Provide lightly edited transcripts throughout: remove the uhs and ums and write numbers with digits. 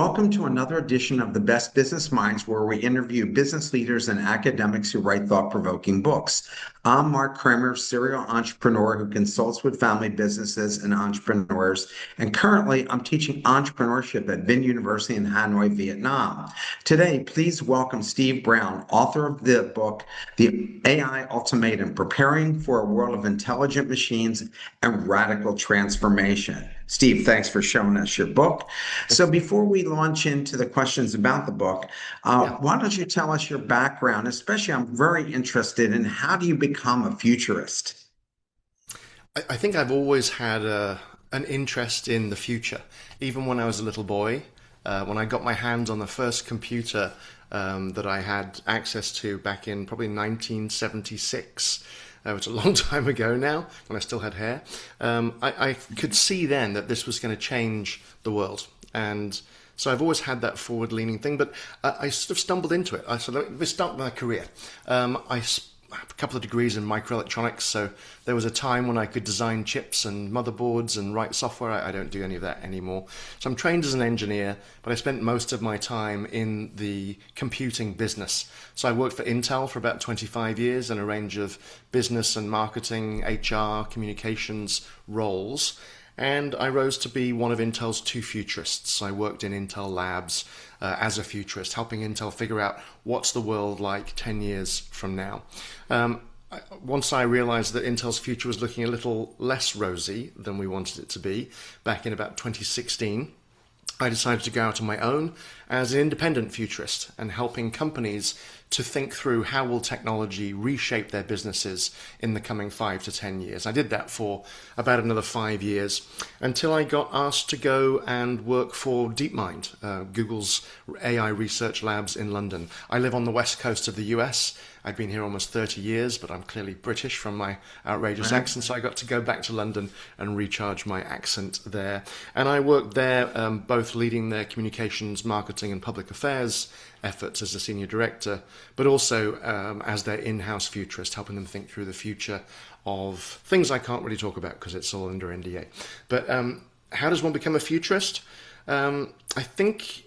Welcome to another edition of the Best Business Minds, where we interview business leaders and academics who write thought-provoking books. I'm Marc Kramer, serial entrepreneur who consults with family businesses and entrepreneurs, and currently I'm teaching entrepreneurship at Vinh University in Hanoi, Vietnam. Today, please welcome Steve Brown, author of the book, The AI Ultimatum, Preparing for a World of Intelligent Machines and Radical Transformation. Steve, thanks for showing us your book. So before we launch into the questions about the book, Yeah, why don't you tell us your background? Especially, I'm very interested in how do you become a futurist? I think I've always had an interest in the future. Even when I was a little boy, when I got my hands on the first computer that I had access to back in probably 1976. It's a long time ago now, when I still had hair. I could see then that this was going to change the world. And so I've always had that forward-leaning thing, but I sort of stumbled into it. So let me start my career. I have a couple of degrees in microelectronics, so there was a time when I could design chips and motherboards and write software. I don't do any of that anymore. So I'm trained as an engineer, but I spent most of my time in the computing business. So I worked for Intel for about 25 years in a range of business and marketing, HR, communications roles. And I rose to be one of Intel's two futurists. I worked in Intel labs as a futurist, helping Intel figure out what's the world like 10 years from now. Once I realized that Intel's future was looking a little less rosy than we wanted it to be, back in about 2016, I decided to go out on my own as an independent futurist and helping companies to think through how will technology reshape their businesses in the coming 5 to 10 years. I did that for about another 5 years until I got asked to go and work for DeepMind, Google's AI research labs in London. I live on the west coast of the US. I've been here almost 30 years, but I'm clearly British from my outrageous accent, so I got to go back to London and recharge my accent there. And I worked there both leading their communications, marketing and public affairs efforts as a senior director, but also as their in-house futurist, helping them think through the future of things I can't really talk about because it's all under NDA. But how does one become a futurist? I think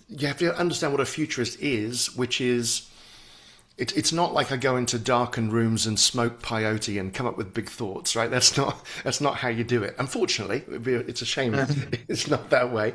you have to understand what a futurist is, which is it's not like I go into darkened rooms and smoke peyote and come up with big thoughts, right? That's not how you do it. Unfortunately, it's a shame it's not that way.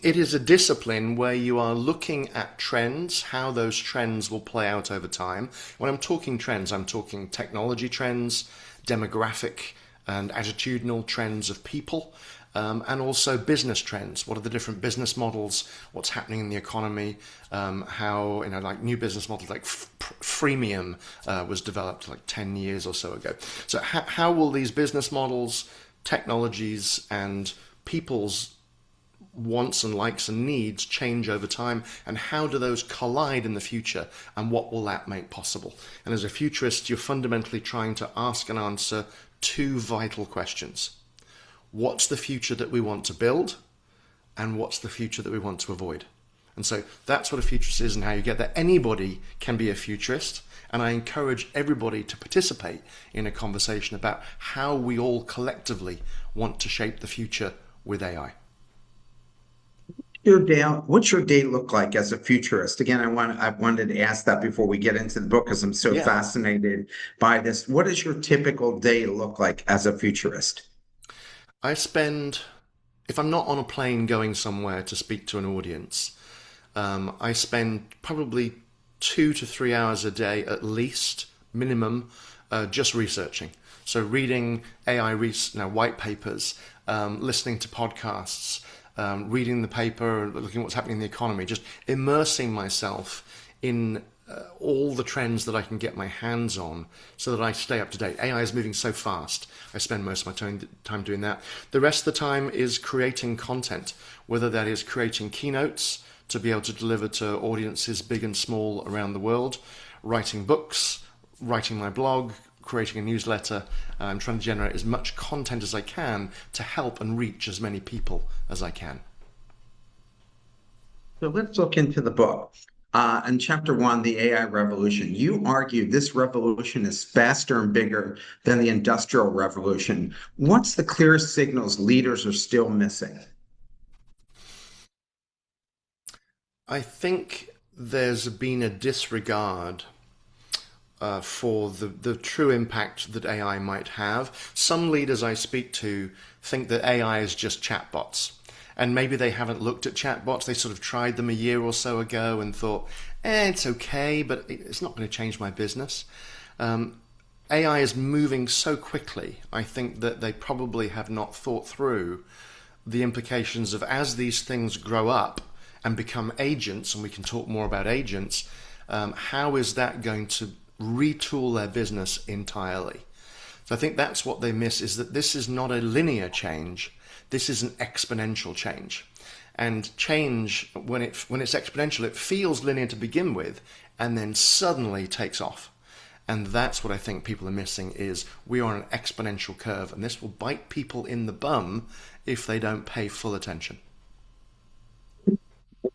It is a discipline where you are looking at trends, how those trends will play out over time. When I'm talking trends, I'm talking technology trends, demographic and attitudinal trends of people. And also business trends. What are the different business models? What's happening in the economy? How, like new business models like freemium was developed like 10 years or so ago. So how will these business models, technologies, and people's wants and likes and needs change over time, and how do those collide in the future, and what will that make possible? And as a futurist, you're fundamentally trying to ask and answer two vital questions. What's the future that we want to build, and what's the future that we want to avoid? And so that's what a futurist is and how you get there. Anybody can be a futurist, and I encourage everybody to participate in a conversation about how we all collectively want to shape the future with AI. What's your day look like as a futurist? Again, I wanted to ask that before we get into the book because I'm so Yeah. fascinated by this. What does your typical day look like as a futurist? I spend, if I'm not on a plane going somewhere to speak to an audience, I spend probably 2 to 3 hours a day at least, minimum, just researching. So reading white papers, listening to podcasts, reading the paper, looking at what's happening in the economy, just immersing myself in all the trends that I can get my hands on so that I stay up to date. AI is moving so fast. I spend most of my time doing that. The rest of the time is creating content, whether that is creating keynotes to be able to deliver to audiences big and small around the world, writing books, writing my blog, creating a newsletter. I'm trying to generate as much content as I can to help and reach as many people as I can. So let's look into the book. In chapter one, the AI revolution, you argue this revolution is faster and bigger than the industrial revolution. What's the clearest signals leaders are still missing? I think there's been a disregard for the true impact that AI might have. Some leaders I speak to think that AI is just chatbots. And maybe they haven't looked at chatbots. They sort of tried them a year or so ago and thought, it's okay, but it's not going to change my business. AI is moving so quickly, I think that they probably have not thought through the implications of as these things grow up and become agents, and we can talk more about agents, how is that going to retool their business entirely? So I think that's what they miss, is that this is not a linear change. This is an exponential change. And change, when it's exponential, it feels linear to begin with and then suddenly takes off. And that's what I think people are missing, is we are on an exponential curve, and this will bite people in the bum if they don't pay full attention.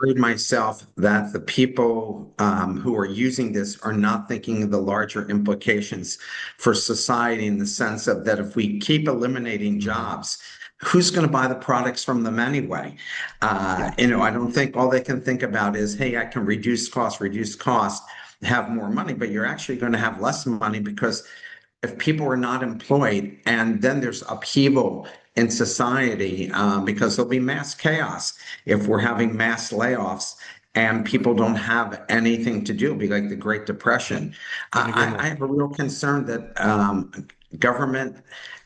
Worried myself that the people who are using this are not thinking of the larger implications for society, in the sense of that if we keep eliminating Mm-hmm. jobs, who's going to buy the products from them anyway? Yeah. I don't think all they can think about is, hey, I can reduce cost, have more money, but you're actually going to have less money, because if people are not employed, and then there's upheaval in society, because there'll be mass chaos if we're having mass layoffs and people don't have anything to do. It'll be like the Great Depression. Couldn't agree I more. have a real concern that government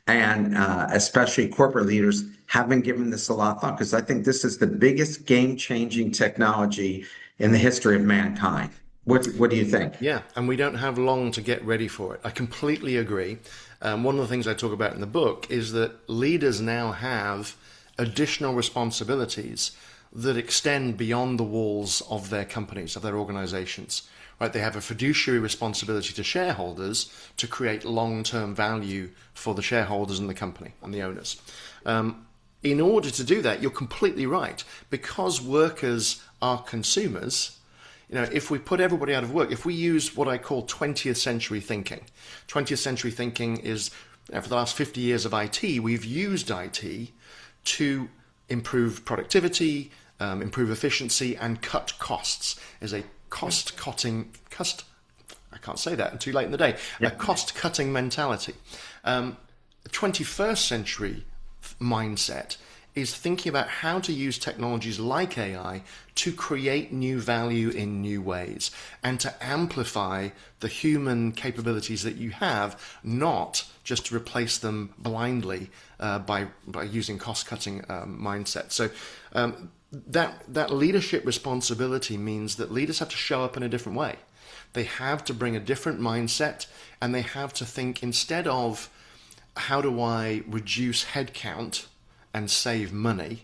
and especially corporate leaders haven't given this a lot of thought, because I think this is the biggest game-changing technology in the history of mankind. What do you think? Yeah, and we don't have long to get ready for it. I completely agree. One of the things I talk about in the book is that leaders now have additional responsibilities that extend beyond the walls of their companies, of their organizations. Right? They have a fiduciary responsibility to shareholders to create long-term value for the shareholders and the company and the owners. In order to do that, you're completely right. Because workers are consumers, if we put everybody out of work, if we use what I call 20th century thinking, 20th century thinking is, for the last 50 years of IT, we've used IT to improve productivity, improve efficiency, and cut costs. As a I can't say that, too late in the day, a cost-cutting mentality. 21st century mindset is thinking about how to use technologies like AI to create new value in new ways and to amplify the human capabilities that you have, not just to replace them blindly by using cost-cutting mindset. So that leadership responsibility means that leaders have to show up in a different way. They have to bring a different mindset, and they have to think, instead of how do I reduce headcount and save money,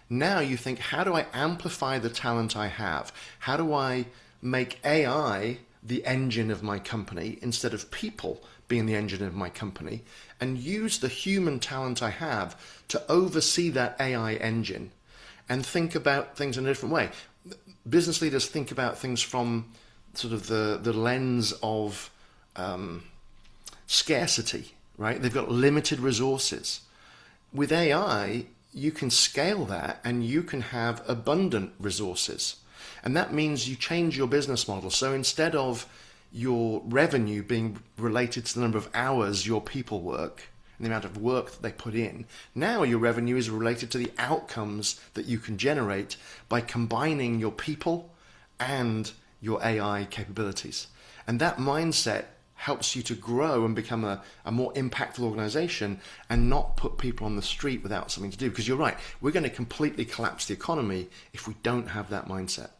now you think, how do I amplify the talent I have? How do I make AI the engine of my company instead of people being the engine of my company, and use the human talent I have to oversee that AI engine and think about things in a different way? Business leaders think about things from sort of the lens of scarcity, right? They've got limited resources. With AI, you can scale that and you can have abundant resources. And that means you change your business model. So instead of your revenue being related to the number of hours your people work and the amount of work that they put in, now your revenue is related to the outcomes that you can generate by combining your people and your AI capabilities. And that mindset helps you to grow and become a more impactful organization, and not put people on the street without something to do. Because you're right, we're going to completely collapse the economy if we don't have that mindset.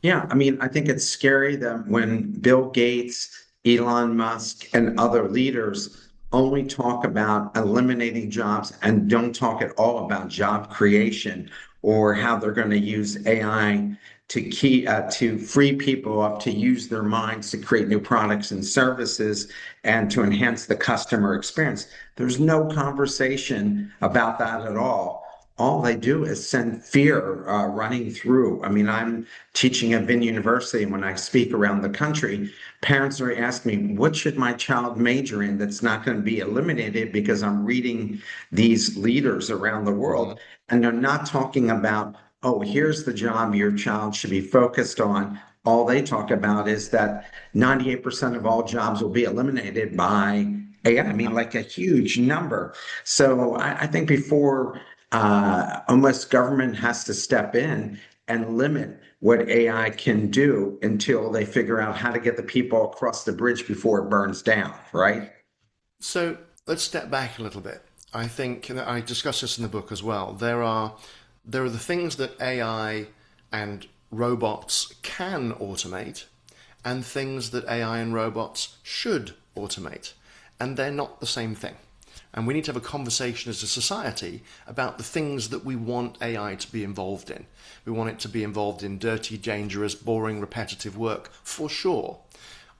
Yeah, I mean, I think it's scary that when Bill Gates, Elon Musk, and other leaders only talk about eliminating jobs and don't talk at all about job creation, or how they're going to use AI to free people up to use their minds to create new products and services and to enhance the customer experience. There's no conversation about that at all they do is send fear running through. I mean, I'm teaching at Vin University, and when I speak around the country, parents are asking me, what should my child major in that's not going to be eliminated, because I'm reading these leaders around the Mm-hmm. world, and they're not talking about oh, here's the job your child should be focused on. All they talk about is that 98% of all jobs will be eliminated by AI. I mean, like a huge number. So I think before almost government has to step in and limit what AI can do until they figure out how to get the people across the bridge before it burns down, right? So let's step back a little bit. I think, and I discuss this in the book as well. There are the things that AI and robots can automate, and things that AI and robots should automate, and they're not the same thing. And we need to have a conversation as a society about the things that we want AI to be involved in. We want it to be involved in dirty, dangerous, boring, repetitive work, for sure.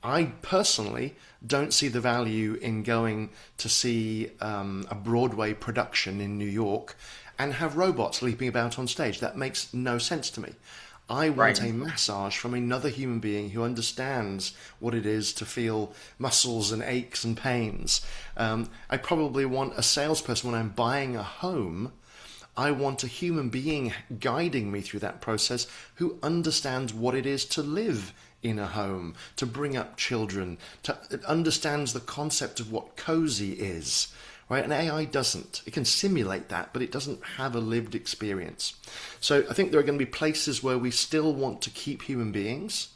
I personally don't see the value in going to see a Broadway production in New York and have robots leaping about on stage. That makes no sense to me. I want Right. a massage from another human being who understands what it is to feel muscles and aches and pains. I probably want a salesperson when I'm buying a home. I want a human being guiding me through that process who understands what it is to live in a home, to bring up children, to it understands the concept of what cozy is. Right? And AI doesn't. It can simulate that, but it doesn't have a lived experience. So I think there are going to be places where we still want to keep human beings.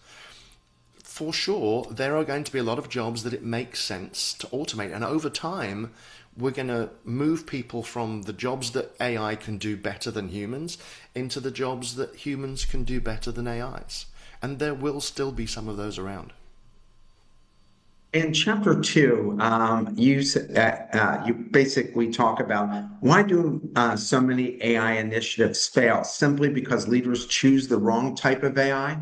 For sure, there are going to be a lot of jobs that it makes sense to automate. And over time, we're going to move people from the jobs that AI can do better than humans into the jobs that humans can do better than AIs. And there will still be some of those around. In chapter two, you basically talk about why do so many AI initiatives fail? Simply because leaders choose the wrong type of AI?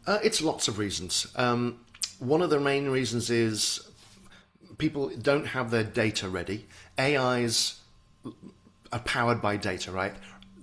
It's lots of reasons. One of the main reasons is people don't have their data ready. AIs are powered by data, right?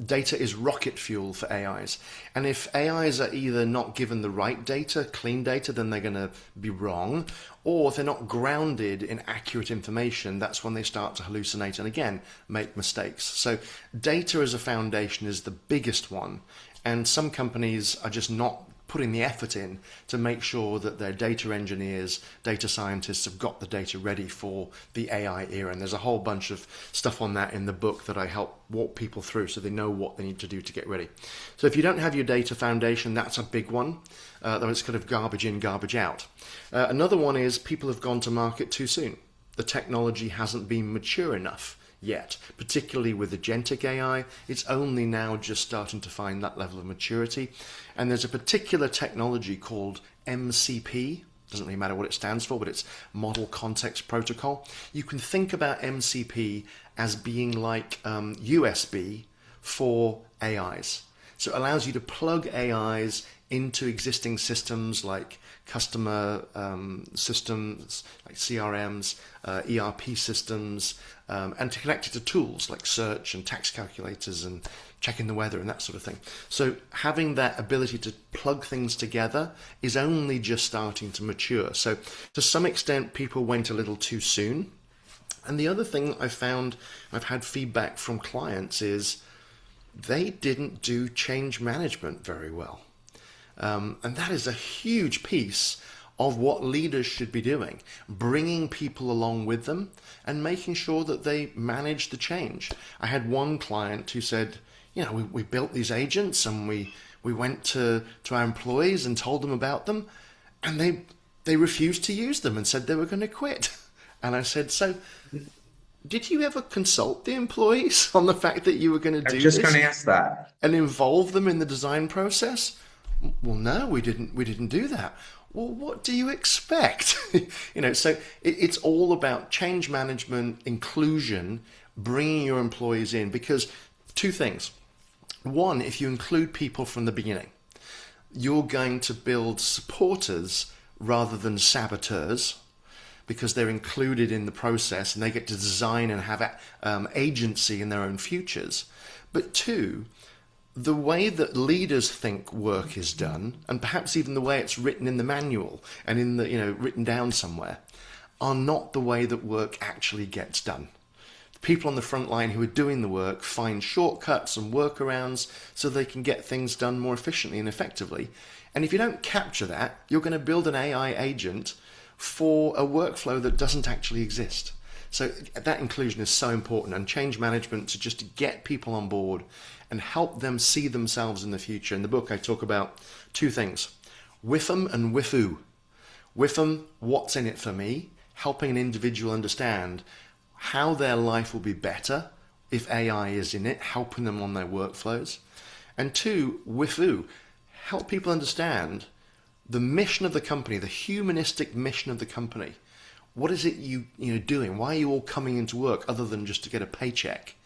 Data is rocket fuel for AIs. And if AIs are either not given the right data, clean data, then they're going to be wrong. Or if they're not grounded in accurate information, that's when they start to hallucinate and again make mistakes. So data as a foundation is the biggest one. And some companies are just not putting the effort in to make sure that their data engineers, data scientists have got the data ready for the AI era. And there's a whole bunch of stuff on that in the book that I help walk people through so they know what they need to do to get ready. So if you don't have your data foundation, that's a big one. Though it's kind of garbage in, garbage out. Another one is people have gone to market too soon. The technology hasn't been mature enough yet, particularly with agentic AI. It's only now just starting to find that level of maturity. And there's a particular technology called MCP. Doesn't really matter what it stands for, but it's Model Context Protocol. You can think about MCP as being like USB for AIs. So it allows you to plug AIs into existing systems like customer systems, like CRMs, ERP systems, and to connect it to tools like search and tax calculators and checking the weather and that sort of thing. So having that ability to plug things together is only just starting to mature. So to some extent, people went a little too soon. And the other thing I found, I've had feedback from clients, is they didn't do change management very well. And that is a huge piece of what leaders should be doing, bringing people along with them and making sure that they manage the change. I had one client who said, we built these agents and we went to our employees and told them about them, and they refused to use them and said they were going to quit. And I said, so did you ever consult the employees on the fact that you were going to I'm do just going this to ask that. and involve them in the design process? Well, no, we didn't do that. Well, what do you expect? So it's all about change management, inclusion, bringing your employees in, because two things. One, if you include people from the beginning, you're going to build supporters rather than saboteurs, because they're included in the process and they get to design and have agency in their own futures. But two, the way that leaders think work is done, and perhaps even the way it's written in the manual and in the written down somewhere, are not the way that work actually gets done. people on the front line who are doing the work find shortcuts and workarounds so they can get things done more efficiently and effectively. And if you don't capture that, you're going to build an AI agent for a workflow that doesn't actually exist. So that inclusion is so important, and change management to just to get people on board and help them see themselves in the future. In the book, I talk about two things: with them and with who. With them, what's in it for me? Helping an individual understand how their life will be better if AI is in it, helping them on their workflows. And two, with who? Help people understand the mission of the company, the humanistic mission of the company. What is it you doing? Why are you all coming into work other than just to get a paycheck?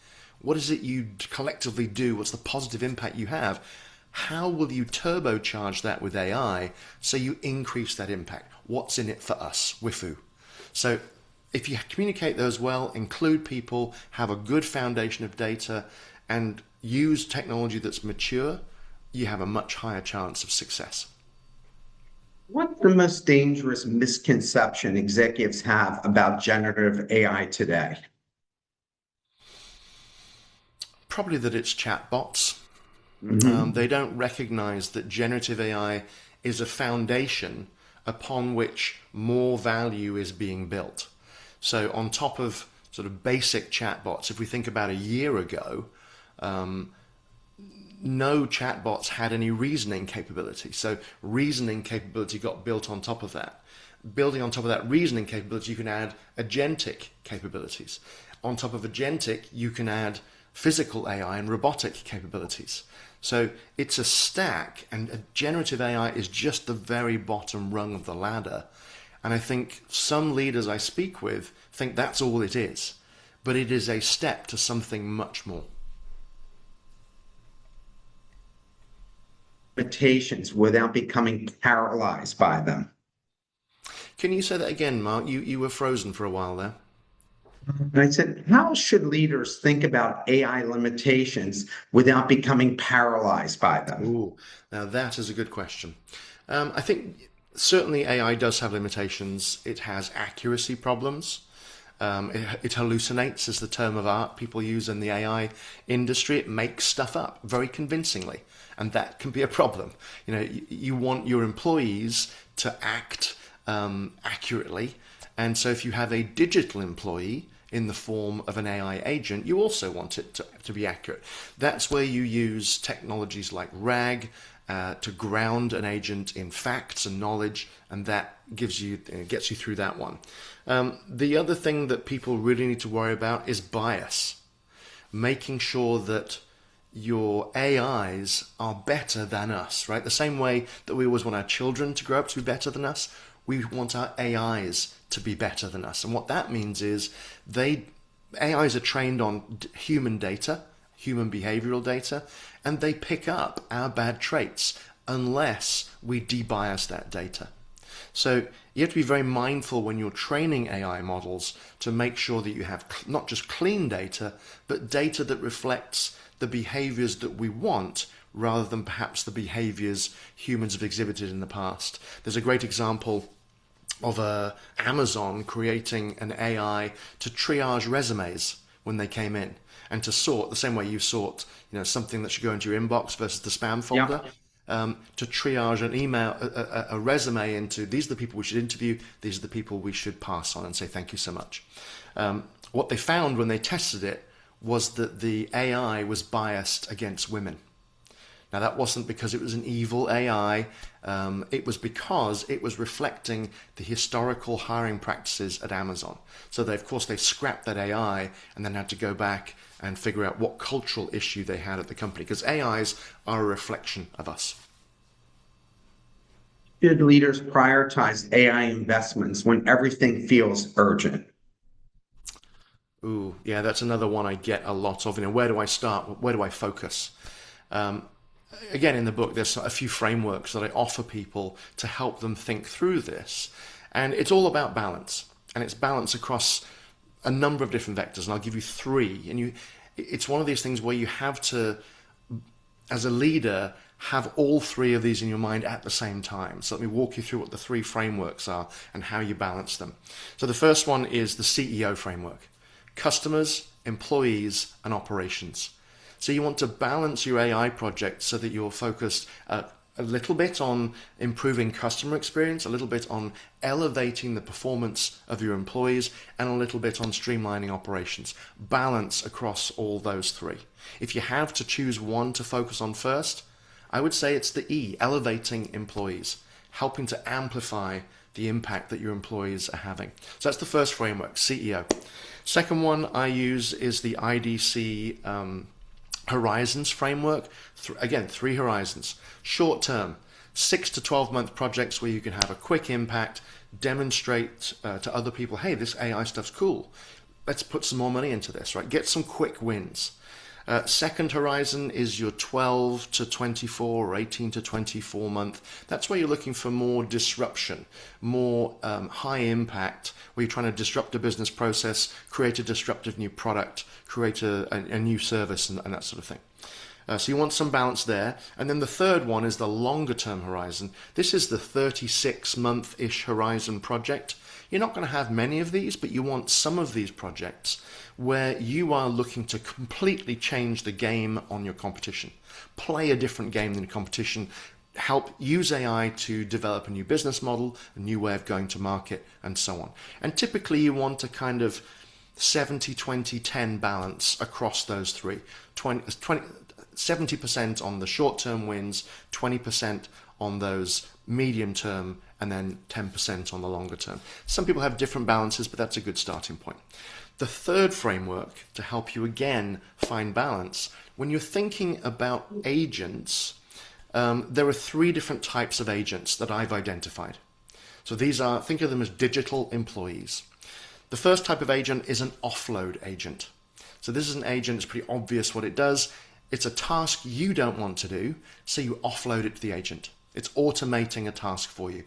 What is it you collectively do? What's the positive impact you have? How will you turbocharge that with AI so you increase that impact? What's in it for us, WIFU? So if you communicate those well, include people, have a good foundation of data, and use technology that's mature, you have a much higher chance of success. What's the most dangerous misconception executives have about generative AI today? Probably that it's chatbots. Mhm. They don't recognize that generative AI is a foundation upon which more value is being built. So on top of sort of basic chatbots, if we think about a year ago, no chatbots had any reasoning capability. So reasoning capability got built on top of that. Building on top of that reasoning capability, you can add agentic capabilities. On top of agentic, you can add physical AI and robotic capabilities. So it's a stack, and generative AI is just the very bottom rung of the ladder. And I think some leaders I speak with think that's all it is, but it is a step to something much more. Limitations without becoming paralyzed by them. Can you say that again, Mark? You were frozen for a while there. And I said, how should leaders think about AI limitations without becoming paralyzed by them? Ooh, now that is a good question. I think certainly AI does have limitations. It has accuracy problems. It hallucinates, is the term of art people use in the AI industry. It makes stuff up very convincingly, and that can be a problem. You want your employees to act accurately, and so if you have a digital employee in the form of an AI agent, you also want it to be accurate. That's where you use technologies like RAG to ground an agent in facts and knowledge, and that gets you through that one. The other thing that people really need to worry about is bias, making sure that your AIs are better than us, right? The same way that we always want our children to grow up to be better than us, we want our AIs to be better than us. And what that means is AIs are trained on human data, human behavioral data, and they pick up our bad traits unless we debias that data. So you have to be very mindful when you're training AI models to make sure that you have not just clean data, but data that reflects the behaviors that we want rather than perhaps the behaviors humans have exhibited in the past. There's a great example of Amazon creating an AI to triage resumes when they came in, and to sort the same way you sort, something that should go into your inbox versus the spam folder. Yeah. To triage an email, a resume into these are the people we should interview, these are the people we should pass on and say thank you so much. What they found when they tested it was that the AI was biased against women. Now, that wasn't because it was an evil AI. It was because it was reflecting the historical hiring practices at Amazon. So of course, they scrapped that AI and then had to go back and figure out what cultural issue they had at the company, because AIs are a reflection of us. Should leaders prioritize AI investments when everything feels urgent? Ooh, yeah, that's another one I get a lot of. Where do I start? Where do I focus? Again, in the book, there's a few frameworks that I offer people to help them think through this. And it's all about balance. And it's balance across a number of different vectors. And I'll give you three. And it's one of these things where you have to, as a leader, have all three of these in your mind at the same time. So let me walk you through what the three frameworks are and how you balance them. So the first one is the CEO framework: customers, employees, and operations. So you want to balance your AI project so that you're focused a little bit on improving customer experience, a little bit on elevating the performance of your employees, and a little bit on streamlining operations. Balance across all those three. If you have to choose one to focus on first, I would say it's the E, elevating employees, helping to amplify the impact that your employees are having. So that's the first framework, CEO. Second one I use is the IDC Horizons framework. Again, three horizons. Short term, 6 to 12 month projects where you can have a quick impact, demonstrate to other people, hey, this AI stuff's cool. Let's put some more money into this, right? Get some quick wins. Second horizon is your 12 to 24 or 18 to 24 month. That's where you're looking for more disruption, more high impact, where you're trying to disrupt a business process, create a disruptive new product, create a new service, and that sort of thing. So you want some balance there. And then the third one is the longer term horizon. This is the 36-month-ish horizon project. You're not going to have many of these, but you want some of these projects where you are looking to completely change the game on your competition, play a different game than your competition, help use AI to develop a new business model, a new way of going to market, and so on. And typically you want a kind of 70-20-10 balance across those three. 70% on the short-term wins, 20% on those medium-term, and then 10% on the longer term. Some people have different balances, but that's a good starting point. The third framework to help you again find balance, when you're thinking about agents, there are three different types of agents that I've identified. So these are, think of them as digital employees. The first type of agent is an offload agent. So this is an agent, it's pretty obvious what it does. It's a task you don't want to do, so you offload it to the agent. It's automating a task for you,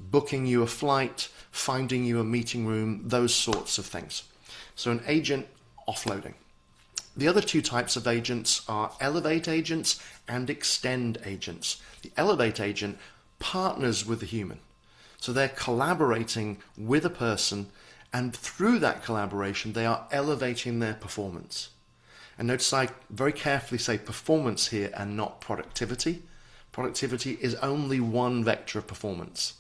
booking you a flight, finding you a meeting room, those sorts of things. So an agent offloading. The other two types of agents are elevate agents and extend agents. The elevate agent partners with the human. So they're collaborating with a person, and through that collaboration, they are elevating their performance. And notice I very carefully say performance here and not productivity. Productivity is only one vector of performance.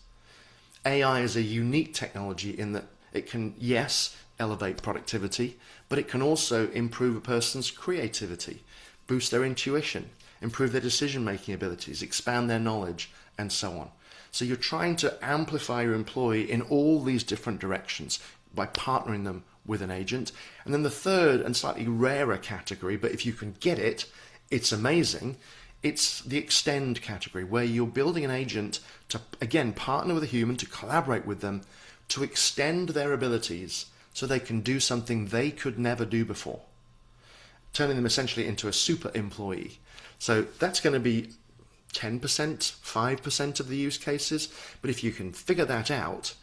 AI is a unique technology in that it can, yes, elevate productivity, but it can also improve a person's creativity, boost their intuition, improve their decision-making abilities, expand their knowledge, and so on. So you're trying to amplify your employee in all these different directions by partnering them with an agent. And then the third and slightly rarer category, but if you can get it, it's amazing. It's the extend category, where you're building an agent to, again, partner with a human, to collaborate with them, to extend their abilities so they can do something they could never do before, turning them essentially into a super employee. So that's going to be 10%, 5% of the use cases. But if you can figure that out,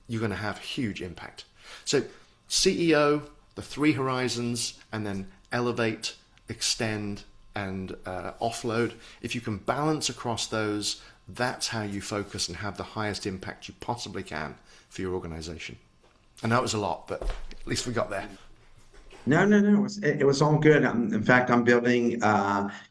you're going to have huge impact. So CEO, the three horizons, and then elevate, extend, and offload. If you can balance across those, that's how you focus and have the highest impact you possibly can for your organization. And that was a lot, but at least we got there. No, no, no. It was all good. In fact, I'm building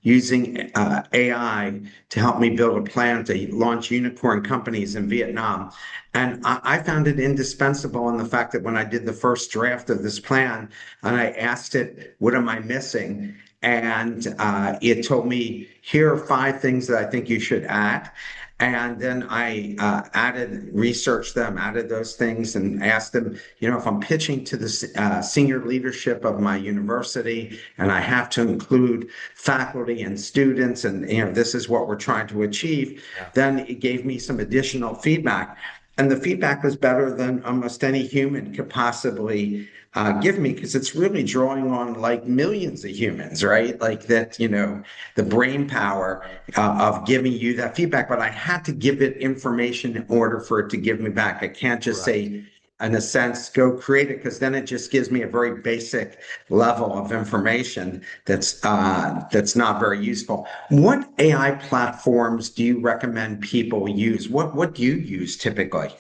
using AI to help me build a plan to launch unicorn companies in Vietnam. And I found it indispensable in the fact that when I did the first draft of this plan and I asked it, what am I missing? And it told me, here are 5 things that I think you should add. And then I researched them, added those things, and asked them, if I'm pitching to the senior leadership of my university and I have to include faculty and students, and, this is what we're trying to achieve, then it gave me some additional feedback. And the feedback was better than almost any human could possibly give me, because it's really drawing on like millions of humans, right? Like that, the brain power of giving you that feedback. But I had to give it information in order for it to give me back. I can't just say, in a sense, go create it, because then it just gives me a very basic level of information that's not very useful. What AI platforms do you recommend people use? What do you use typically?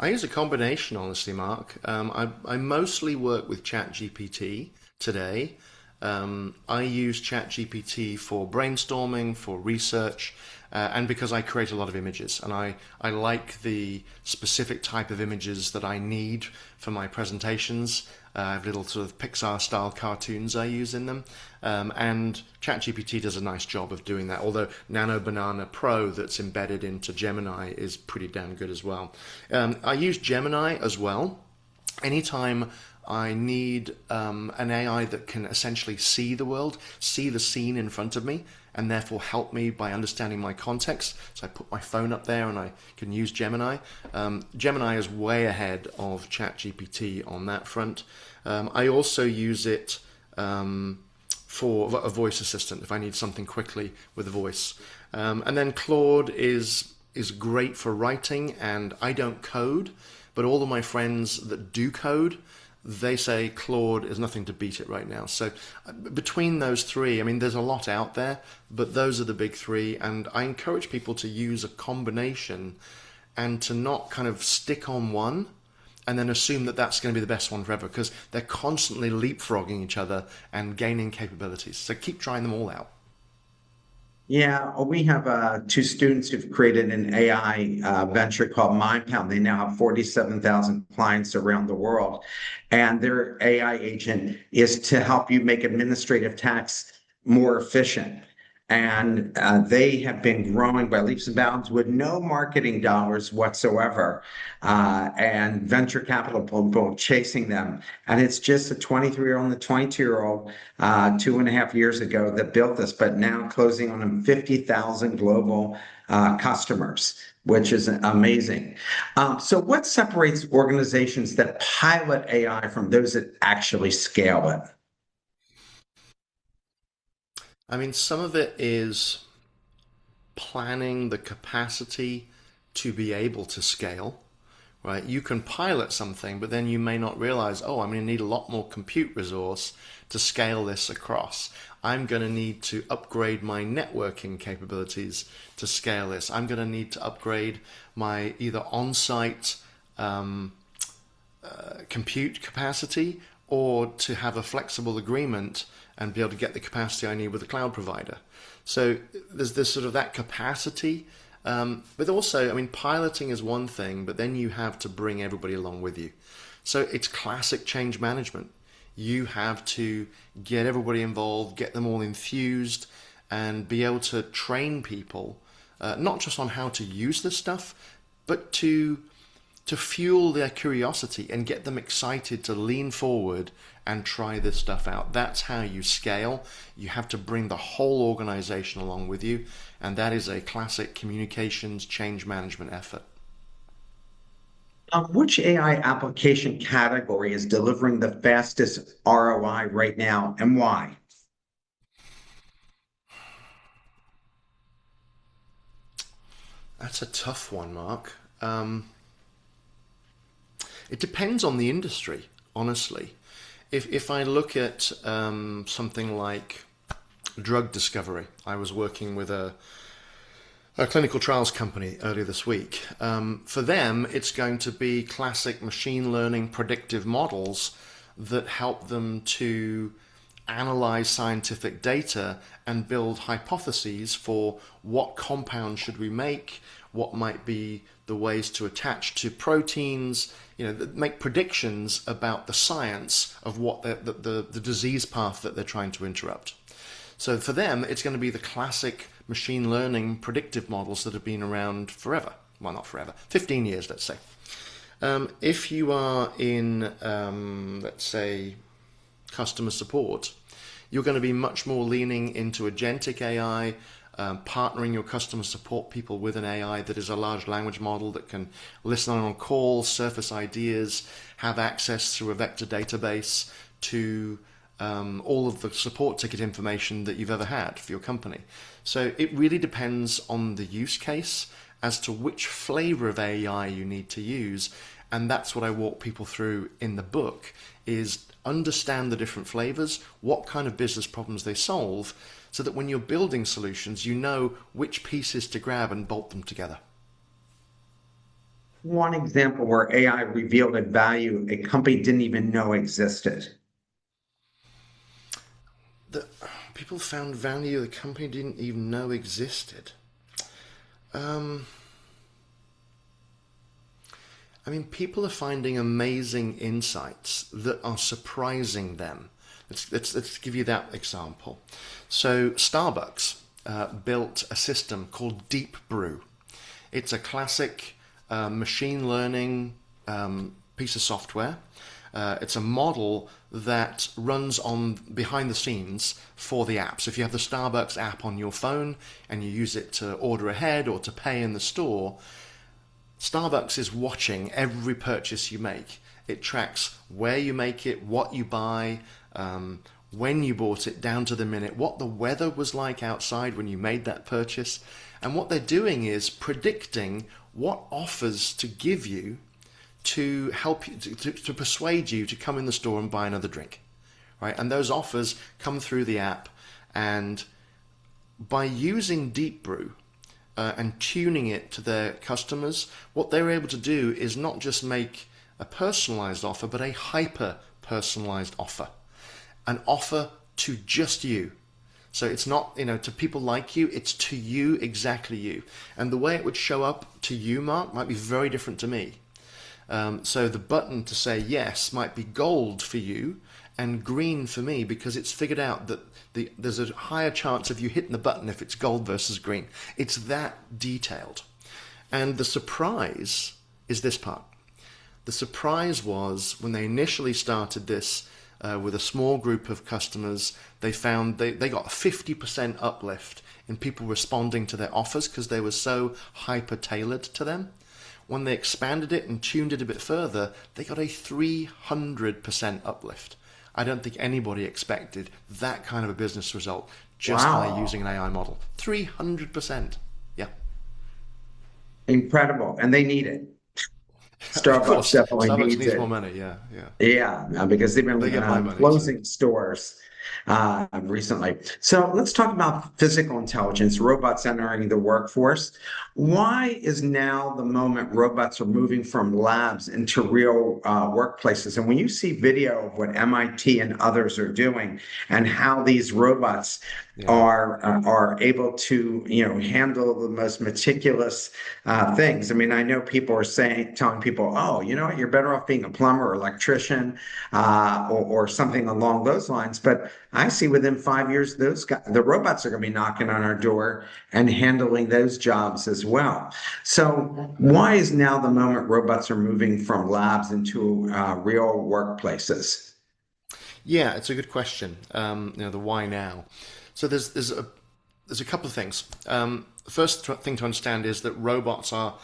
I use a combination, honestly, Mark. I mostly work with ChatGPT today. I use ChatGPT for brainstorming, for research, and because I create a lot of images, and I like the specific type of images that I need for my presentations. I have little sort of Pixar style cartoons I use in them, and ChatGPT does a nice job of doing that. Although Nano Banana Pro that's embedded into Gemini is pretty damn good as well. I use Gemini as well anytime I need an AI that can essentially see the world, see the scene in front of me, and therefore help me by understanding my context. So I put my phone up there and I can use Gemini. Gemini is way ahead of ChatGPT on that front. I also use it for a voice assistant if I need something quickly with a voice. And then Claude is great for writing, and I don't code, but all of my friends that do code, they say Claude is nothing to beat it right now. So between those three, I mean, there's a lot out there, but those are the big three. And I encourage people to use a combination and to not kind of stick on one and then assume that that's going to be the best one forever, because they're constantly leapfrogging each other and gaining capabilities. So keep trying them all out. Yeah, we have two students who've created an AI venture called MindPound. They now have 47,000 clients around the world. And their AI agent is to help you make administrative tasks more efficient. And they have been growing by leaps and bounds with no marketing dollars whatsoever, and venture capital people chasing them. And it's just a 23-year-old and a 22-year-old 2.5 years ago that built this, but now closing on 50,000 global customers, which is amazing. So, what separates organizations that pilot AI from those that actually scale it? I mean, some of it is planning the capacity to be able to scale, right? You can pilot something, but then you may not realize, oh, I'm going to need a lot more compute resource to scale this across. I'm going to need to upgrade my networking capabilities to scale this. I'm going to need to upgrade my either on-site compute capacity or to have a flexible agreement and be able to get the capacity I need with a cloud provider. So there's this sort of that capacity. But also, I mean, piloting is one thing, but then you have to bring everybody along with you. So it's classic change management. You have to get everybody involved, get them all enthused, and be able to train people, not just on how to use this stuff, but to fuel their curiosity and get them excited to lean forward and try this stuff out. That's how you scale. You have to bring the whole organization along with you, and that is a classic communications change management effort. Which AI application category is delivering the fastest ROI right now, and why? That's a tough one, Mark. It depends on the industry, honestly. If I look at something like drug discovery, I was working with a clinical trials company earlier this week. For them, it's going to be classic machine learning predictive models that help them to analyze scientific data and build hypotheses for what compounds should we make, what might be the ways to attach to proteins, make predictions about the science of what the disease path that they're trying to interrupt. So for them, it's going to be the classic machine learning predictive models that have been around forever. Well, not forever, 15 years, let's say. If you are in, let's say, customer support, you're going to be much more leaning into agentic AI, partnering your customer support people with an AI that is a large language model that can listen on calls, surface ideas, have access through a vector database to all of the support ticket information that you've ever had for your company. So it really depends on the use case as to which flavor of AI you need to use. And that's what I walk people through in the book, is understand the different flavors, what kind of business problems they solve, so that when you're building solutions, you know which pieces to grab and bolt them together. One example where AI revealed a value a company didn't even know existed. that people found value the company didn't even know existed. I mean, people are finding amazing insights that are surprising them. Let's give you that example. So Starbucks built a system called Deep Brew. It's a classic machine learning piece of software. It's a model that runs on behind the scenes for the app. So if you have the Starbucks app on your phone and you use it to order ahead or to pay in the store, Starbucks is watching every purchase you make. It tracks where you make it, what you buy, when you bought it, down to the minute, what the weather was like outside when you made that purchase. And what they're doing is predicting what offers to give you to help you, to persuade you to come in the store and buy another drink, right? And those offers come through the app. And by using Deep Brew, and tuning it to their customers, what they're able to do is not just make a personalized offer, but a hyper-personalized offer. An offer to just you. So it's not, to people like you, it's to you, exactly you. And the way it would show up to you, Mark, might be very different to me. So the button to say yes might be gold for you and green for me, because it's figured out that there's a higher chance of you hitting the button if it's gold versus green. It's that detailed. And the surprise is this part. The surprise was when they initially started this with a small group of customers, they found they got a 50% uplift in people responding to their offers because they were so hyper-tailored to them. When they expanded it and tuned it a bit further, they got a 300% uplift. I don't think anybody expected that kind of a business result just by using an AI model. 300%. Yeah. Incredible. And they need it. Of Starbucks course, definitely Starbucks needs needs it. more money. Yeah, yeah. Yeah, because they've They been get my money, so. closing stores recently. So let's talk about physical intelligence, robots entering the workforce. Why is now the moment robots are moving from labs into real workplaces? And when you see video of what MIT and others are doing and how these robots Yeah. are able to handle the most meticulous things. I mean, I know people are telling people, oh, you know what, you're better off being a plumber or electrician or something along those lines. But I see within 5 years, the robots are going to be knocking on our door and handling those jobs as well. So why is now the moment robots are moving from labs into real workplaces? Yeah, it's a good question. The why now. So there's a couple of things. First thing to understand is that robots are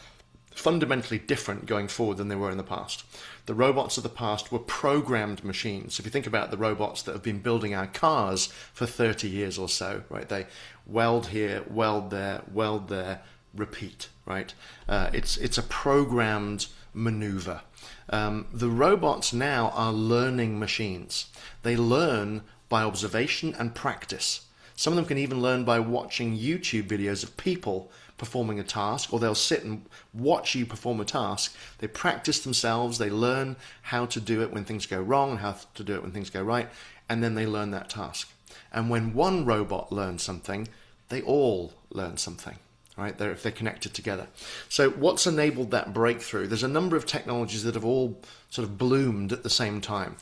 fundamentally different going forward than they were in the past. The robots of the past were programmed machines. If you think about the robots that have been building our cars for 30 years or so, right? They weld here, weld there, repeat, right? It's a programmed maneuver. The robots now are learning machines. They learn by observation and practice. Some of them can even learn by watching YouTube videos of people performing a task, or they'll sit and watch you perform a task. They practice themselves, they learn how to do it when things go wrong and how to do it when things go right, and then they learn that task. And when one robot learns something, they all learn something. Right, if they're connected together. So what's enabled that breakthrough? There's a number of technologies that have all sort of bloomed at the same time.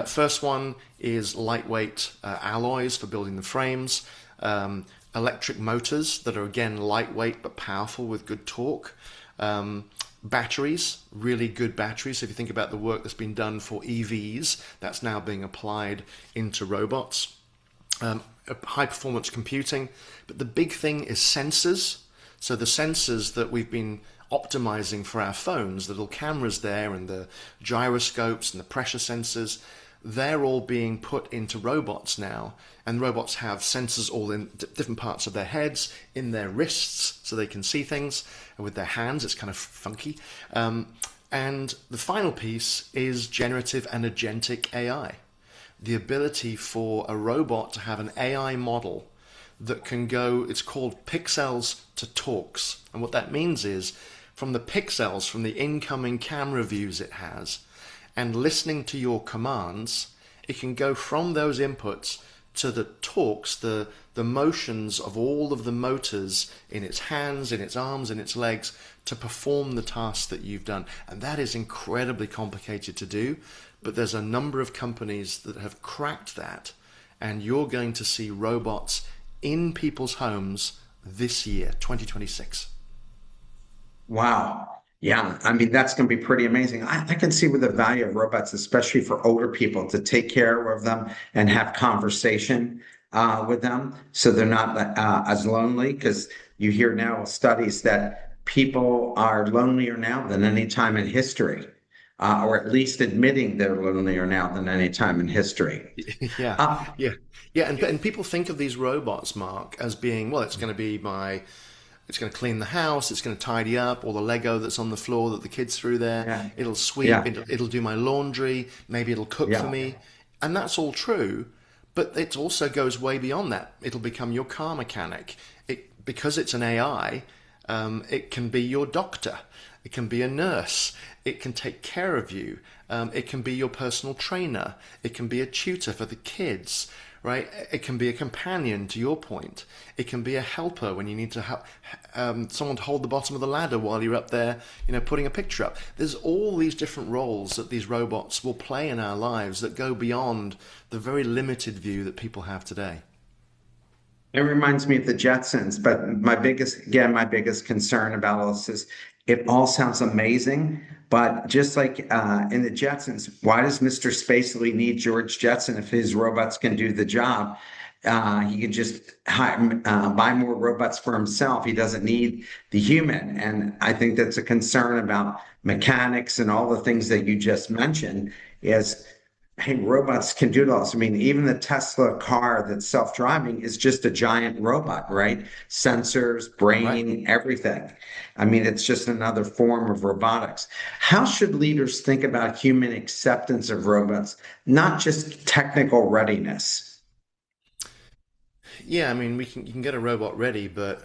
First one is lightweight alloys for building the frames, electric motors that are again lightweight but powerful with good torque, batteries, really good batteries. So if you think about the work that's been done for EVs, that's now being applied into robots. High performance computing, but the big thing is sensors. So the sensors that we've been optimizing for our phones, the little cameras there and the gyroscopes and the pressure sensors, they're all being put into robots now. And robots have sensors all in different parts of their heads, in their wrists, so they can see things. And with their hands, it's kind of funky. And the final piece is generative and agentic AI. The ability for a robot to have an AI model that can go, it's called pixels to talks. And what that means is from the pixels, from the incoming camera views it has, and listening to your commands, it can go from those inputs to the torques, the motions of all of the motors in its hands, in its arms, in its legs to perform the tasks that you've done. And that is incredibly complicated to do, but there's a number of companies that have cracked that, and you're going to see robots in people's homes this year, 2026. Wow. Yeah, I mean, that's going to be pretty amazing. I can see with the value of robots, especially for older people, to take care of them and have conversation with them so they're not as lonely. Because you hear now studies that people are lonelier now than any time in history, or at least admitting they're lonelier now than any time in history. Yeah, Uh, yeah, yeah. And people think of these robots, Mark, as being, well, it's going to be it's going to clean the house, it's going to tidy up all the Lego that's on the floor that the kids threw there. yeah, It'll sweep, yeah, it'll do my laundry, maybe it'll cook for yeah. me. And that's all true, but it also goes way beyond that. It'll become your car mechanic. Because it's an AI, it can be your doctor. It can be a nurse. It can take care of you. It can be your personal trainer. It can be a tutor for the kids, right? It can be a companion, to your point. It can be a helper when you need to help someone to hold the bottom of the ladder while you're up there, putting a picture up. There's all these different roles that these robots will play in our lives that go beyond the very limited view that people have today. It reminds me of the Jetsons, but my biggest concern about all this is it all sounds amazing, but just like in the Jetsons, why does Mr. Spacely need George Jetson if his robots can do the job? He can just buy more robots for himself. He doesn't need the human. And I think that's a concern about mechanics and all the things that you just mentioned is hey, robots can do this. I mean, even the Tesla car that's self-driving is just a giant robot, right? Sensors, Right. brain, everything. I mean, it's just another form of robotics. How should leaders think about human acceptance of robots, not just technical readiness? Yeah, I mean, you can get a robot ready, but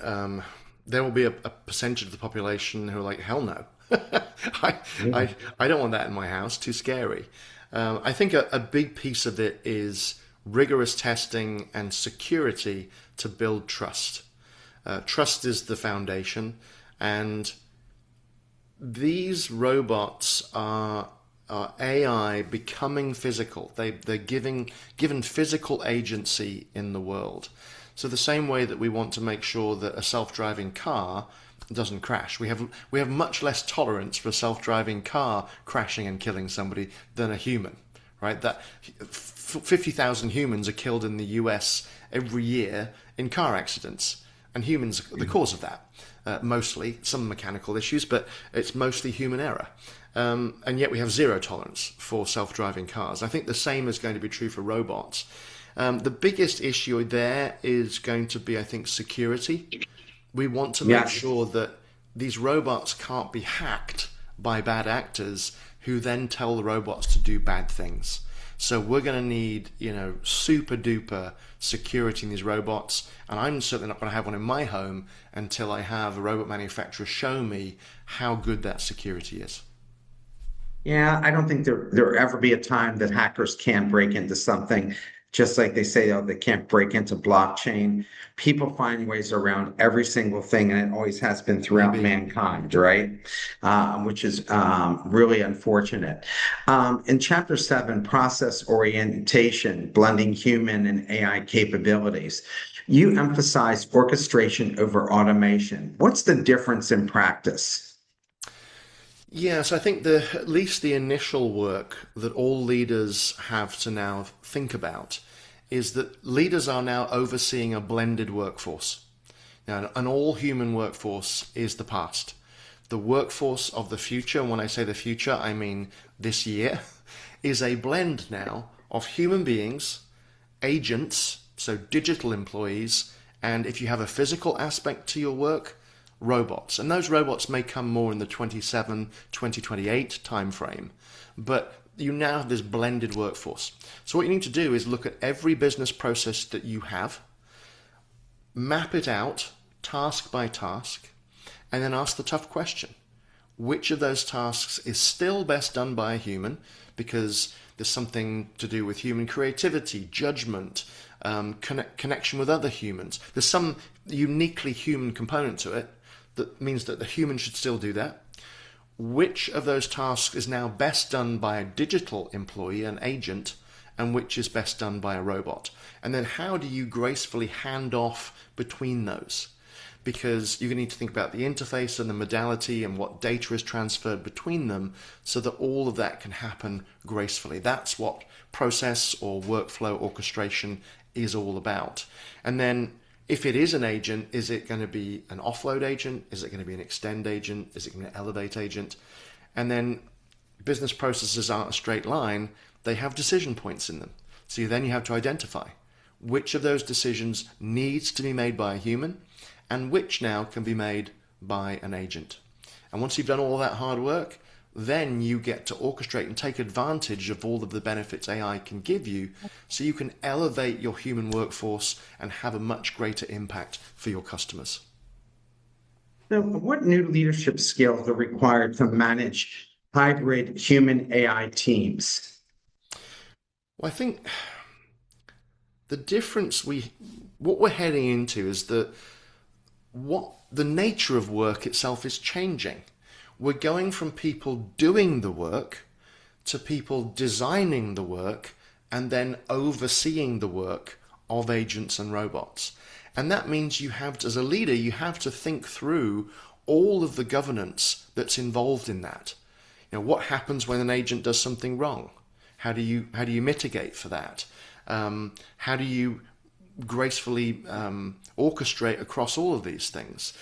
there will be a percentage of the population who are like, hell no. I, Yeah. I don't want that in my house. Too scary. I think a big piece of it is rigorous testing and security to build trust. Trust is the foundation, and these robots are AI becoming physical. They're given physical agency in the world. So the same way that we want to make sure that a self-driving car doesn't crash, we have much less tolerance for a self-driving car crashing and killing somebody than a human, right? That 50,000 humans are killed in the US every year in car accidents, and humans are the cause of that. Mostly some mechanical issues, but it's mostly human error. And yet we have zero tolerance for self-driving cars. I think the same is going to be true for robots. The biggest issue there is going to be, I think, security. We want to make Yeah. sure that these robots can't be hacked by bad actors who then tell the robots to do bad things. So we're going to need, super duper security in these robots. And I'm certainly not going to have one in my home until I have a robot manufacturer show me how good that security is. Yeah, I don't think there'll ever be a time that hackers can't break into something, just like they say, oh, they can't break into blockchain. People find ways around every single thing, and it always has been throughout Maybe. mankind, right? Which is really unfortunate. In chapter 7, process orientation, blending human and AI capabilities, you emphasize orchestration over automation. What's the difference in practice? Yes, I think at least the initial work that all leaders have to now think about is that leaders are now overseeing a blended workforce. Now, an all human workforce is the past. The workforce of the future, and when I say the future, I mean this year, is a blend now of human beings, agents, so digital employees, and if you have a physical aspect to your work, robots. And those robots may come more in the 27, 2028 timeframe. But you now have this blended workforce. So what you need to do is look at every business process that you have, map it out task by task, and then ask the tough question. Which of those tasks is still best done by a human because there's something to do with human creativity, judgment, connection with other humans. There's some uniquely human component to it that means that the human should still do that. Which of those tasks is now best done by a digital employee, an agent, and which is best done by a robot? And then how do you gracefully hand off between those? Because you're going to need to think about the interface and the modality and what data is transferred between them so that all of that can happen gracefully. That's what process or workflow orchestration is all about. And then if it is an agent, is it going to be an offload agent? Is it going to be an extend agent? Is it going to elevate agent? And then business processes aren't a straight line. They have decision points in them. So then you have to identify which of those decisions needs to be made by a human and which now can be made by an agent. And once you've done all that hard work, then you get to orchestrate and take advantage of all of the benefits AI can give you so you can elevate your human workforce and have a much greater impact for your customers. So what new leadership skills are required to manage hybrid human AI teams? Well, I think the difference what we're heading into is that what the nature of work itself is changing. We're going from people doing the work to people designing the work and then overseeing the work of agents and robots. And that means you have to, as a leader, you have to think through all of the governance that's involved in that. You know, what happens when an agent does something wrong? How do you mitigate for that? How do you gracefully orchestrate across all of these things?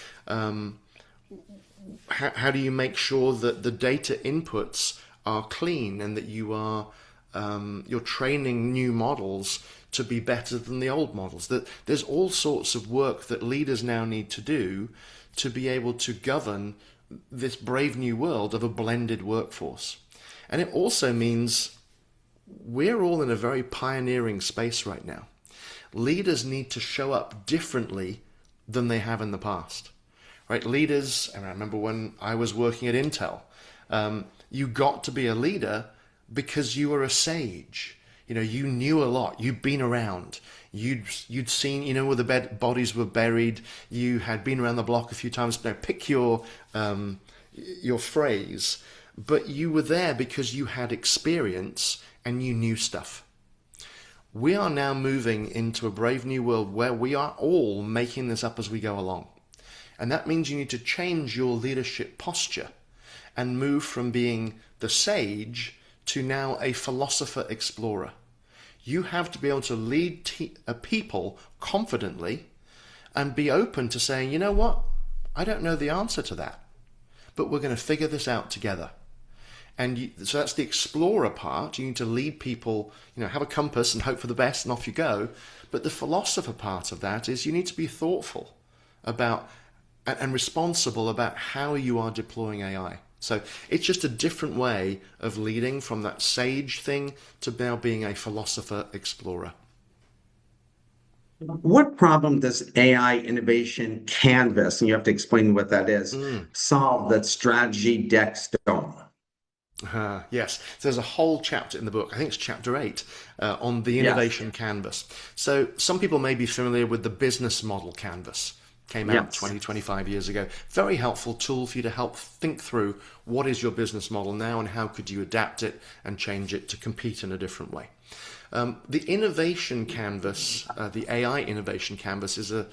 How do you make sure that the data inputs are clean and that you're training new models to be better than the old models? That there's all sorts of work that leaders now need to do to be able to govern this brave new world of a blended workforce. And it also means we're all in a very pioneering space right now. Leaders need to show up differently than they have in the past. Right? Leaders, and I remember when I was working at Intel, you got to be a leader because you were a sage. You know, you knew a lot. You'd been around. You'd seen, you know, where the bodies were buried. You had been around the block a few times. Now, pick your phrase, but you were there because you had experience and you knew stuff. We are now moving into a brave new world where we are all making this up as we go along. And that means you need to change your leadership posture and move from being the sage to now a philosopher explorer. You have to be able to lead people confidently and be open to saying, you know what, I don't know the answer to that, but we're going to figure this out together. And so that's the explorer part. You need to lead people, you know, have a compass and hope for the best and off you go. But the philosopher part of that is you need to be thoughtful about and responsible about how you are deploying AI. So it's just a different way of leading from that sage thing to now being a philosopher explorer. What problem does AI innovation canvas, and you have to explain what that is, solve that strategy decks don't? Yes, so there's a whole chapter in the book, I think it's chapter 8, on the innovation canvas. So some people may be familiar with the business model canvas. Came out 20, 25 years ago. Very helpful tool for you to help think through what is your business model now and how could you adapt it and change it to compete in a different way. The innovation canvas, the AI innovation canvas, is a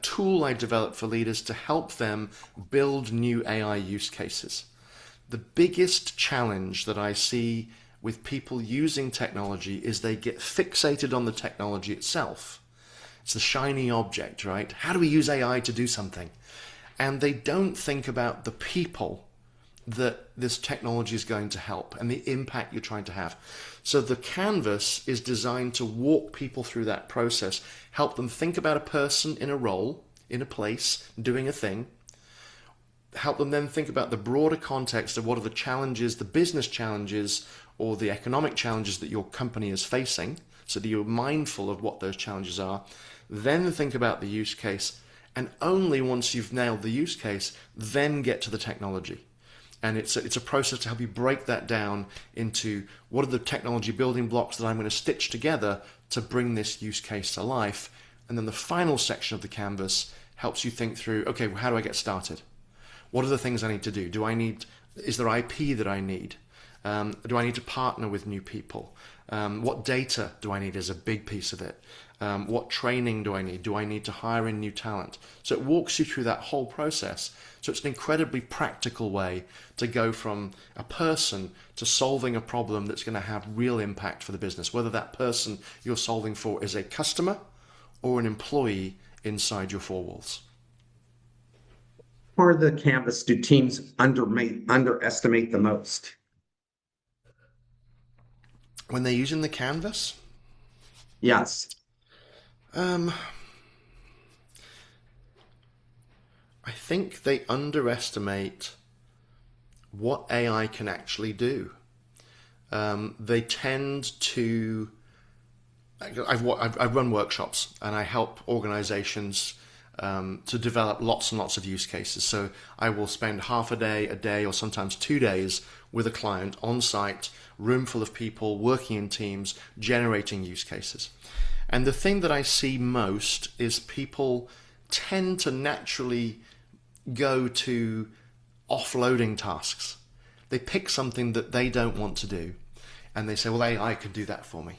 tool I developed for leaders to help them build new AI use cases. The biggest challenge that I see with people using technology is they get fixated on the technology itself. It's the shiny object, right? How do we use AI to do something? And they don't think about the people that this technology is going to help and the impact you're trying to have. So the canvas is designed to walk people through that process, help them think about a person in a role, in a place, doing a thing, help them then think about the broader context of what are the challenges, the business challenges or the economic challenges that your company is facing, so that you're mindful of what those challenges are. Then think about the use case, and only once you've nailed the use case, then get to the technology. And it's a process to help you break that down into what are the technology building blocks that I'm going to stitch together to bring this use case to life. And then the final section of the canvas helps you think through, okay, well, how do I get started? What are the things I need to do? Is there IP that I need? Do I need to partner with new people? What data do I need is a big piece of it. What training do I need? Do I need to hire in new talent? So it walks you through that whole process. So it's an incredibly practical way to go from a person to solving a problem that's going to have real impact for the business, whether that person you're solving for is a customer or an employee inside your four walls. Part of the canvas do teams underestimate the most? When they're using the canvas, Yes. um, I think they underestimate what AI can actually do. They tend to. I've run workshops and I help organizations to develop lots and lots of use cases. So I will spend half a day, or sometimes 2 days with a client on site, room full of people, working in teams, generating use cases. And the thing that I see most is people tend to naturally go to offloading tasks. They pick something that they don't want to do and they say, well, AI can do that for me.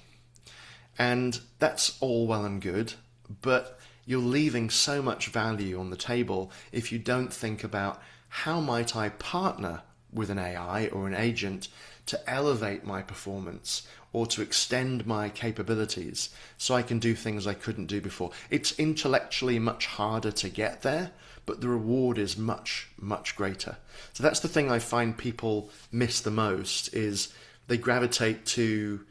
And that's all well and good, but you're leaving so much value on the table if you don't think about how might I partner with an AI or an agent to elevate my performance or to extend my capabilities so I can do things I couldn't do before. It's intellectually much harder to get there, but the reward is much, much greater. So that's the thing I find people miss the most, is they gravitate to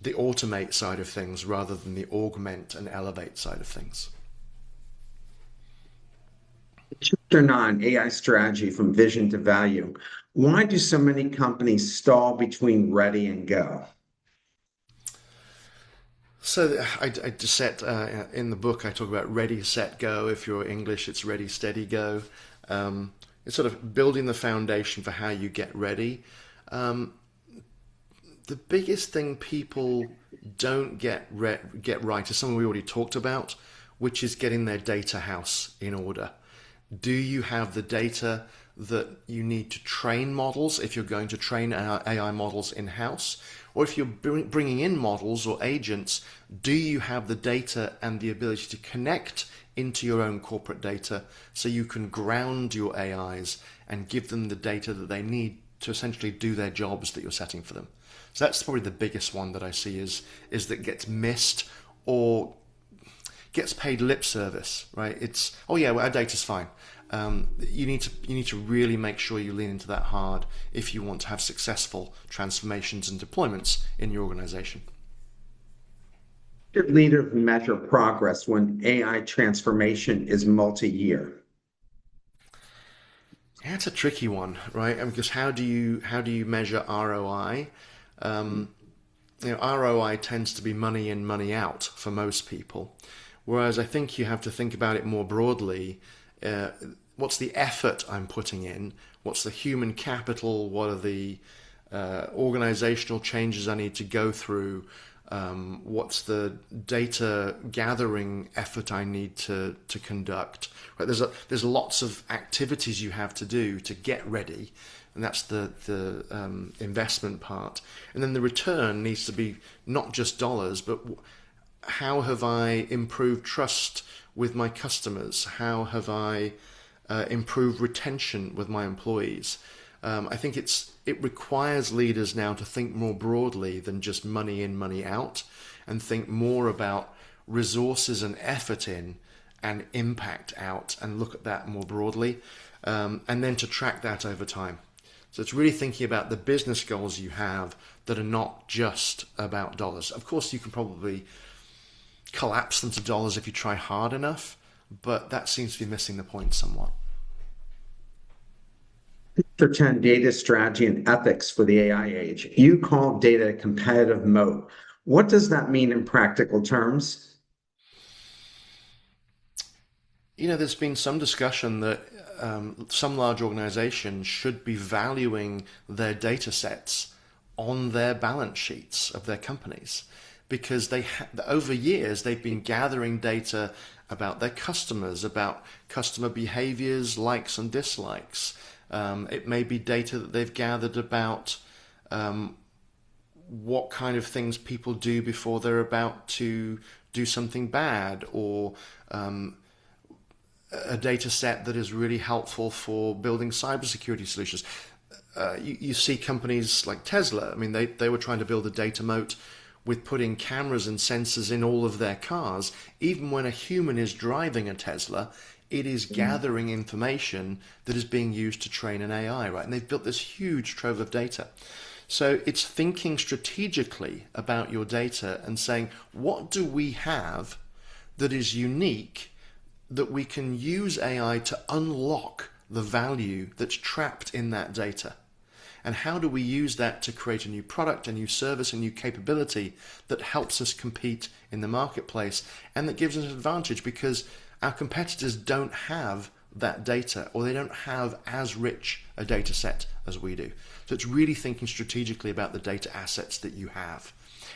the automate side of things rather than the augment and elevate side of things. Chapter 9, AI strategy from vision to value. Why do so many companies stall between ready and go? So I just set in the book I talk about ready, set, go. If you're English, it's ready, steady, go. It's sort of building the foundation for how you get ready. The biggest thing people don't get right is something we already talked about, which is getting their data house in order. Do you have the data that you need to train models if you're going to train AI models in-house? Or if you're bringing in models or agents, do you have the data and the ability to connect into your own corporate data so you can ground your AIs and give them the data that they need to essentially do their jobs that you're setting for them? So that's probably the biggest one that I see is that gets missed or gets paid lip service, right? It's, oh yeah, well, our data's fine. You need to really make sure you lean into that hard if you want to have successful transformations and deployments in your organization. Should leaders measure progress when AI transformation is multi-year? Yeah, it's a tricky one, right? Because how do you measure ROI? ROI tends to be money in, money out for most people. Whereas I think you have to think about it more broadly. What's the effort I'm putting in? What's the human capital? What are the organizational changes I need to go through? What's the data gathering effort I need to conduct? Right, there's lots of activities you have to do to get ready, and that's the investment part. And then the return needs to be not just dollars, but how have I improved trust with my customers? How have I improved retention with my employees? I think it requires leaders now to think more broadly than just money in, money out, and think more about resources and effort in and impact out, and look at that more broadly, and then to track that over time. So it's really thinking about the business goals you have that are not just about dollars. Of course, you can probably collapse them to dollars if you try hard enough, but that seems to be missing the point somewhat. Chapter 10, data strategy and ethics for the AI age. You call data a competitive moat. What does that mean in practical terms? There's been some discussion that some large organizations should be valuing their data sets on their balance sheets of their companies. because over years they've been gathering data about their customers, about customer behaviors, likes and dislikes. It may be data that they've gathered about what kind of things people do before they're about to do something bad, or a data set that is really helpful for building cybersecurity solutions. You see companies like Tesla. I mean, they were trying to build a data moat with putting cameras and sensors in all of their cars. Even when a human is driving a Tesla, it is gathering information that is being used to train an AI, right? And they've built this huge trove of data. So it's thinking strategically about your data and saying, what do we have that is unique that we can use AI to unlock the value that's trapped in that data? And how do we use that to create a new product, a new service, a new capability that helps us compete in the marketplace and that gives us an advantage because our competitors don't have that data, or they don't have as rich a data set as we do. So it's really thinking strategically about the data assets that you have.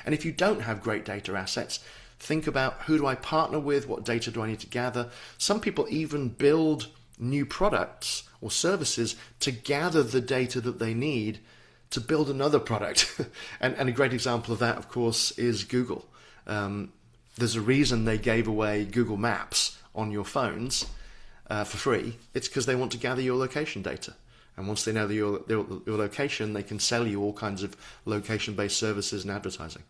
And if you don't have great data assets, think about, who do I partner with? What data do I need to gather? Some people even build new products or services to gather the data that they need to build another product. and a great example of that, of course, is Google. There's a reason they gave away Google Maps on your phones for free. It's because they want to gather your location data. And once they know your location, they can sell you all kinds of location-based services and advertising.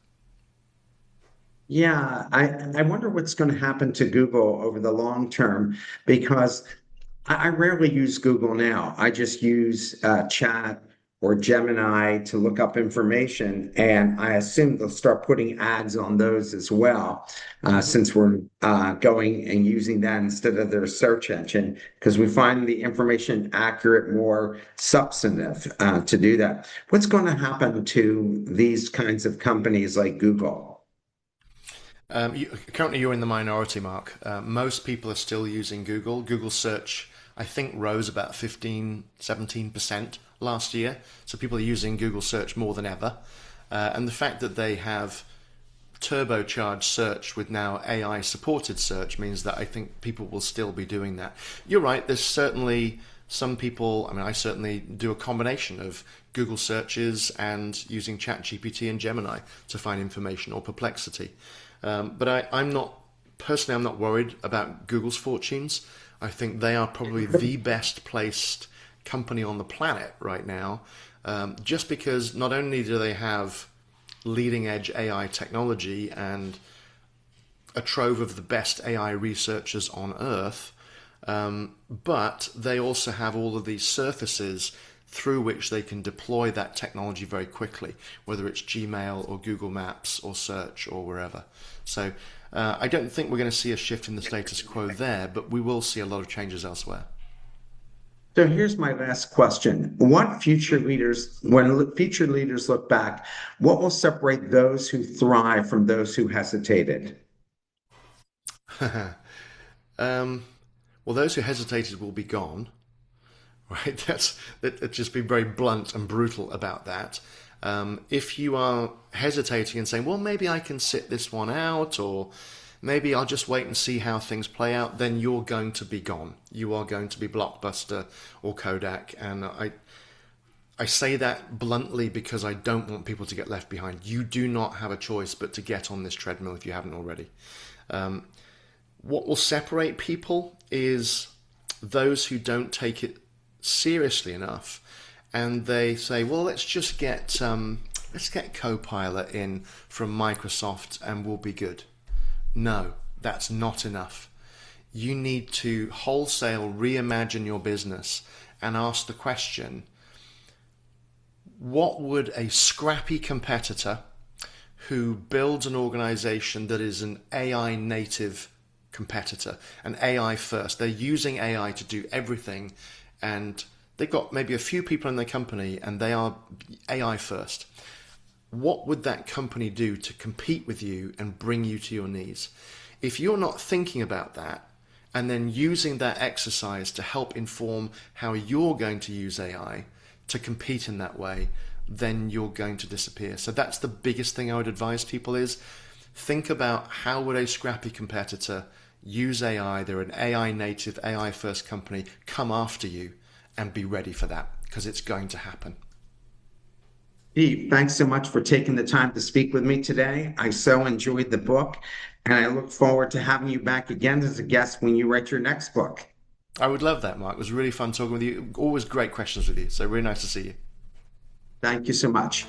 Yeah, I wonder what's going to happen to Google over the long term because I rarely use Google now. I just use Chat or Gemini to look up information, and I assume they'll start putting ads on those as well, Mhm. since we're going and using that instead of their search engine, because we find the information accurate, more substantive to do that. What's going to happen to these kinds of companies like Google? Currently, you're in the minority, Mark. Most people are still using Google. Google search, I think, rose about 15, 17% last year. So people are using Google search more than ever. And the fact that they have turbocharged search with now AI supported search means that I think people will still be doing that. You're right, there's certainly some people, I mean, I certainly do a combination of Google searches and using ChatGPT and Gemini to find information, or Perplexity. I'm not, personally, I'm not worried about Google's fortunes. I think they are probably the best placed company on the planet right now, just because not only do they have leading edge AI technology and a trove of the best AI researchers on Earth, but they also have all of these surfaces through which they can deploy that technology very quickly, whether it's Gmail or Google Maps or search or wherever. So I don't think we're going to see a shift in the status quo there, but we will see a lot of changes elsewhere. So here's my last question. What future leaders, when future leaders look back, what will separate those who thrive from those who hesitated? um, well, those who hesitated will be gone, right? Let's just be very blunt and brutal about that. If you are hesitating and saying, well, maybe I can sit this one out, or maybe I'll just wait and see how things play out, then you're going to be gone. You are going to be Blockbuster or Kodak. And I say that bluntly because I don't want people to get left behind. You do not have a choice but to get on this treadmill if you haven't already. What will separate people is those who don't take it seriously enough, and they say, "Well, let's get Copilot in from Microsoft, and we'll be good." No, that's not enough. You need to wholesale reimagine your business and ask the question: what would a scrappy competitor who builds an organization that is an AI native competitor, an AI first, they're using AI to do everything, and they've got maybe a few people in their company and they are AI first. What would that company do to compete with you and bring you to your knees? If you're not thinking about that and then using that exercise to help inform how you're going to use AI to compete in that way, then you're going to disappear. So that's the biggest thing I would advise people is think about how would a scrappy competitor use AI, they're an AI native, AI first company, come after you, and be ready for that because it's going to happen. Pete, thanks so much for taking the time to speak with me today. I so enjoyed the book, and I look forward to having you back again as a guest when you write your next book. I would love that, Mark. It was really fun talking with you. Always great questions with you. So really nice to see you. Thank you so much.